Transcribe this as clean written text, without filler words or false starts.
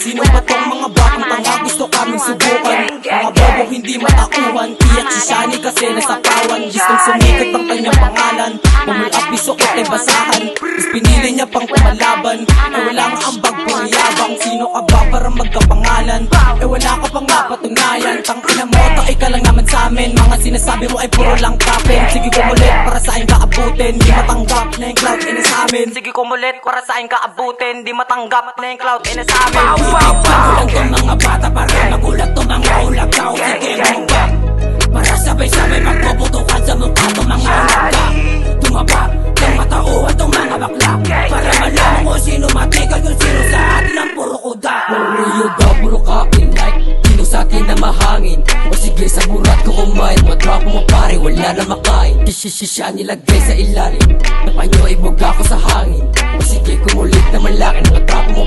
Sino ba tong mga batang tanga gusto kaming subukan? Mga bobong hindi matauhan, iyak si Shani kasi nasapawan. Gustong sumikat ang kanyang pangalan, pumulap bisokot ay basahan. Is pinili niya pang kumalaban, wala nga ambag puyabang. Sino ka ba para magkapangalan? Wala ka pang mapatunayan. Tangina mo, taoy ka lang naman sa amin. Mga sinasabi mo ay puro lang kapin. Sige kumulit para sa akin kaabutin, di matanggap na yung cloud ay nasa amin. Sige kumulit para sa akin kaabutin, di matanggap na yung cloud ay nasa amin. Magulang tong mga bata para magulat tong mga ulagaw. Sige mong para sabay-sabay magpuputukan sa mukha tong mga ulagaw. Tumaba ng matauhan tong mga bakla para malaman kung sino matigal, kung sino sa atin ang puro kuda. Puro daw, puro kapin like sino sa atin na mahangin. O sige sa burat ko kumain, matrapo mo pare, wala na makain. Shishisha nilagay sa ilalim, napanyo ay buga ko sa hangin. O sige kumulit na malaki, matrapo mo